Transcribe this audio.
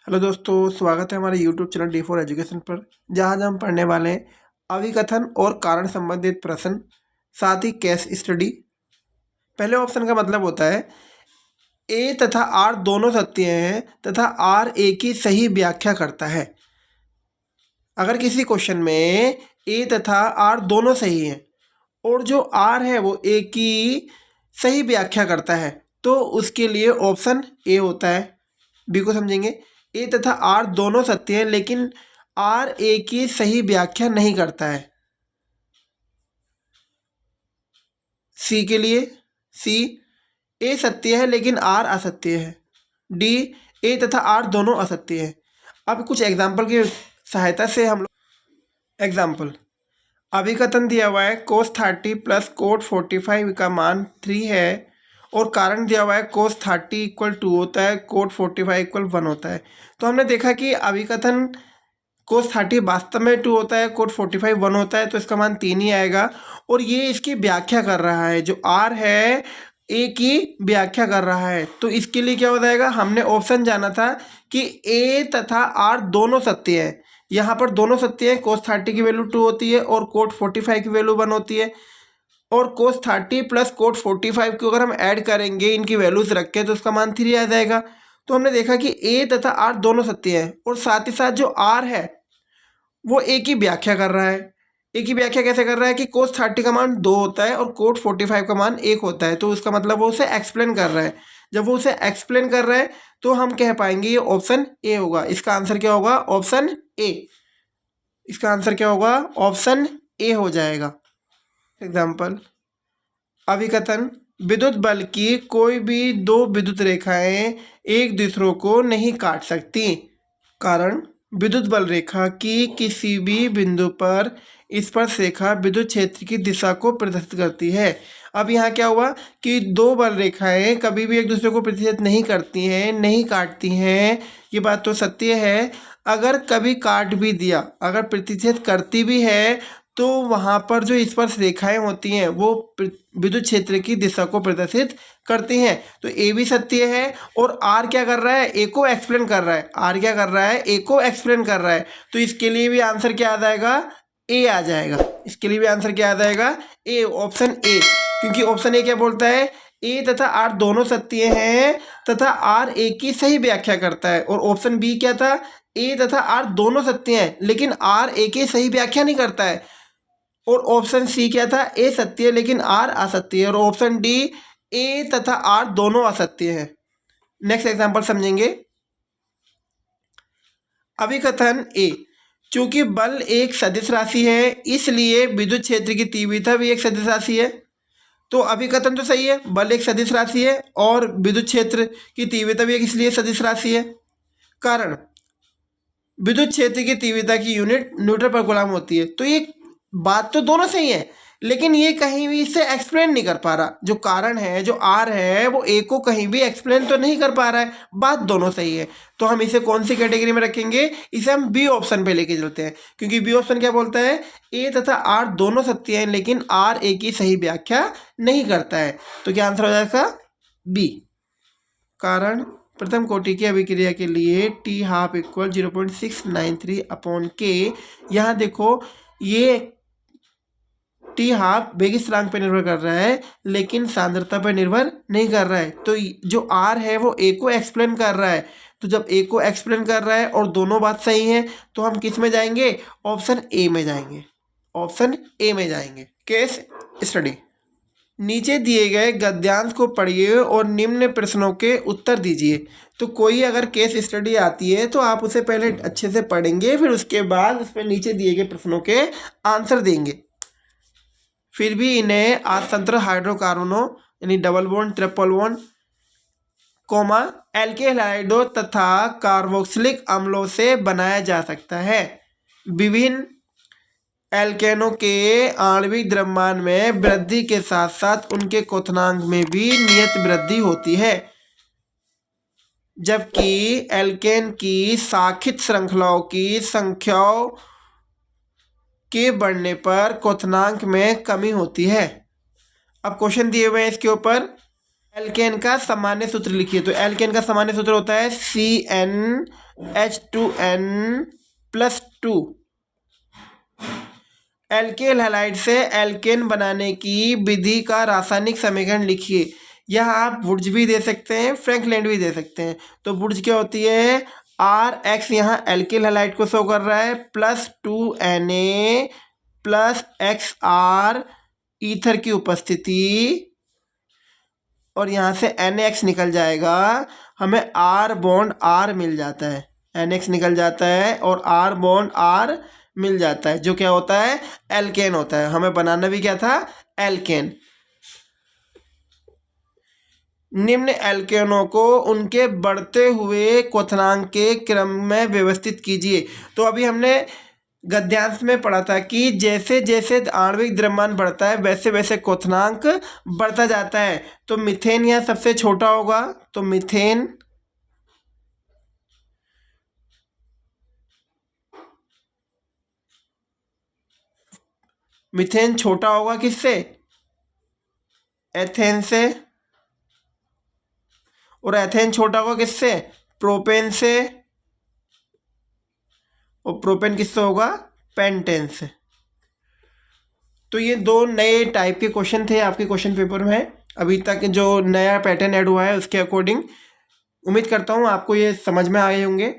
Hello दोस्तों, स्वागत है हमारे यूट्यूब चैनल D4 एजुकेशन पर, जहां हम पढ़ने वाले हैं अभिकथन और कारण संबंधित प्रश्न, साथ ही केस स्टडी। पहले ऑप्शन का मतलब होता है ए तथा आर दोनों सत्य हैं तथा आर ए की सही व्याख्या करता है। अगर किसी क्वेश्चन में ए तथा आर दोनों सही हैं और जो आर है वो ए की सही व्याख्या करता है, तो उसके लिए ऑप्शन ए होता है। बी को समझेंगे। ए तथा आर दोनों सत्य हैं लेकिन आर ए की सही व्याख्या नहीं करता है। सी के लिए सी, ए सत्य है लेकिन आर असत्य है। डी, ए तथा आर दोनों असत्य हैं। अब कुछ एग्जाम्पल की सहायता से हम लोग एग्जाम्पल अभिकथन दिया हुआ है cos 30 प्लस कोट 45 का मान 3 है और कारण दिया हुआ है cos 30 इक्वल 2 होता है, कोट 45 इक्वल 1 होता है। तो हमने देखा कि अभिकथन cos 30 वास्तव में 2 होता है, कोट 45 1 होता है, तो इसका मान 3 ही आएगा। और ये इसकी व्याख्या कर रहा है, जो आर है ए की व्याख्या कर रहा है। तो इसके लिए क्या हो जाएगा, हमने ऑप्शन जाना था कि ए तथा आर दोनों सत्य हैं। यहाँ पर दोनों सत्य हैं, cos 30 की वैल्यू 2 होती है और कोट 45 की वैल्यू 1 होती है। और cos 30 प्लस कोट 45 को अगर हम ऐड करेंगे, इनकी वैल्यूज रख के, तो उसका मान 3 आ जाएगा। तो हमने देखा कि ए तथा आर दोनों सत्य हैं और साथ ही साथ जो आर है वो ए की व्याख्या कर रहा है। ए की व्याख्या कैसे कर रहा है कि cos 30 का मान 2 होता है और कोट 45 का मान 1 होता है। तो उसका मतलब वो उसे एक्सप्लेन कर रहा है। जब वो उसे एक्सप्लेन कर रहा है तो हम कह पाएंगे ये ऑप्शन ए होगा। इसका आंसर क्या होगा, ऑप्शन ए। इसका आंसर क्या होगा, ऑप्शन ए हो जाएगा। एग्जाम्पल अभिकथन विद्युत बल की कोई भी दो विद्युत रेखाएं एक दूसरों को नहीं काट सकती। कारण विद्युत बल रेखा की किसी भी बिंदु पर स्पर्श रेखा विद्युत क्षेत्र की दिशा को प्रदर्शित करती है। अब यहाँ क्या हुआ कि दो बल रेखाएं कभी भी एक दूसरे को प्रतिच्छेद नहीं करती हैं, नहीं काटती हैं, ये बात तो सत्य है। अगर कभी काट भी दिया, अगर प्रतिच्छेद करती भी है, तो वहाँ पर जो स्पर्श रेखाएं होती हैं वो विद्युत क्षेत्र की दिशा को प्रदर्शित करती हैं। तो ए भी सत्य है और आर क्या कर रहा है, ए को एक्सप्लेन कर रहा है। आर क्या कर रहा है, ए को एक्सप्लेन कर रहा है। तो इसके लिए भी आंसर क्या आ जाएगा, ए आ जाएगा। इसके लिए भी आंसर क्या आ जाएगा, ए, ऑप्शन ए। क्योंकि ऑप्शन ए क्या बोलता है, ए तथा आर दोनों सत्य हैं तथा आर ए की सही व्याख्या करता है। और ऑप्शन बी क्या था, ए तथा आर दोनों सत्य हैं लेकिन आर ए की सही व्याख्या नहीं करता है। और ऑप्शन सी क्या था, ए सत्य है लेकिन आर असत्य है। और ऑप्शन डी, ए तथा आर दोनों असत्य हैं। नेक्स्ट एग्जांपल समझेंगे। अभिकथन ए, चूंकि बल एक सदिश राशि है इसलिए विद्युत क्षेत्र की तीव्रता भी एक सदिश राशि है। तो अभिकथन तो सही है, बल एक सदिश राशि है और विद्युत क्षेत्र की तीव्रता भी एक इसलिए सदिश राशि है। कारण विद्युत क्षेत्र की तीव्रता की यूनिट न्यूटन पर कूलम होती है। तो ये बात तो दोनों सही है लेकिन ये कहीं भी इसे एक्सप्लेन नहीं कर पा रहा। जो कारण है, जो आर है, वो ए को कहीं भी एक्सप्लेन तो नहीं कर पा रहा है। बात दोनों सही है। तो हम इसे कौन सी कैटेगरी में रखेंगे, इसे हम बी ऑप्शन पे लेके चलते हैं। क्योंकि बी ऑप्शन क्या बोलता है, ए तथा आर दोनों सत्य हैं लेकिन आर ए की सही व्याख्या नहीं करता है। तो क्या आंसर हो जाएगा, बी। कारण प्रथम कोटि की अभिक्रिया के लिए टी हाफ इक्वल 0.693 अपॉन के। यहाँ देखो ये टी हाफ वेग स्थिरांक पर निर्भर कर रहा है लेकिन सांद्रता पर निर्भर नहीं कर रहा है। तो जो आर है वो ए को एक्सप्लेन कर रहा है। तो जब ए को एक्सप्लेन कर रहा है और दोनों बात सही है तो हम किस में जाएंगे, ऑप्शन ए में जाएंगे। ऑप्शन ए में जाएंगे। केस स्टडी, नीचे दिए गए गद्यांश को पढ़िए और निम्न प्रश्नों के उत्तर दीजिए। तो कोई अगर केस स्टडी आती है तो आप उसे पहले अच्छे से पढ़ेंगे, फिर उसके बाद उसमें नीचे दिए गए प्रश्नों के आंसर देंगे। फिर भी इन्हें असंतृप्त हाइड्रोकार्बनों यानी double bond, triple bond, comma alkane hydro तथा कार्बोक्सिलिक अम्लों से बनाया जा सकता है। विभिन्न एल्केनों के आणविक द्रव्यमान में वृद्धि के साथ साथ उनके क्वथनांक में भी नियत वृद्धि होती है, जबकि एल्केन की शाखित श्रृंखलाओं की संख्याओं के बढ़ने पर क्वथनांक में कमी होती है। अब क्वेश्चन दिए हुए हैं इसके ऊपर। एल्केन का सामान्य सूत्र लिखिए। तो एल्केन का सामान्य सूत्र होता है CnH2n+2। एल्केल हैलाइड से एल्केन बनाने की विधि का रासायनिक समीकरण लिखिए। यह आप वुड्स भी दे सकते हैं, फ्रैंकलैंड भी दे सकते हैं। तो वुड्स क्या होती है, RX यहाँ एल्केल हैलाइड को शो कर रहा है, +2Na+XR ईथर की उपस्थिति, और यहाँ से NX निकल जाएगा, हमें R बॉन्ड R मिल जाता है। NX निकल जाता है और R बॉन्ड R मिल जाता है, जो क्या होता है, एल्केन होता है। हमें बनाना भी क्या था, एल्केन। निम्न एल्केनों को उनके बढ़ते हुए क्वथनांक के क्रम में व्यवस्थित कीजिए। तो अभी हमने गद्यांश में पढ़ा था कि जैसे जैसे आणविक द्रव्यमान बढ़ता है वैसे वैसे क्वथनांक बढ़ता जाता है। तो मीथेन यहाँ सबसे छोटा होगा, तो मीथेन छोटा होगा किससे, एथेन से, और एथेन छोटा होगा किससे, प्रोपेन से, और प्रोपेन किससे होगा, पेंटेन से। तो ये दो नए टाइप के क्वेश्चन थे आपके क्वेश्चन पेपर में। अभी तक जो नया पैटर्न ऐड हुआ है उसके अकॉर्डिंग उम्मीद करता हूँ आपको ये समझ में आए होंगे।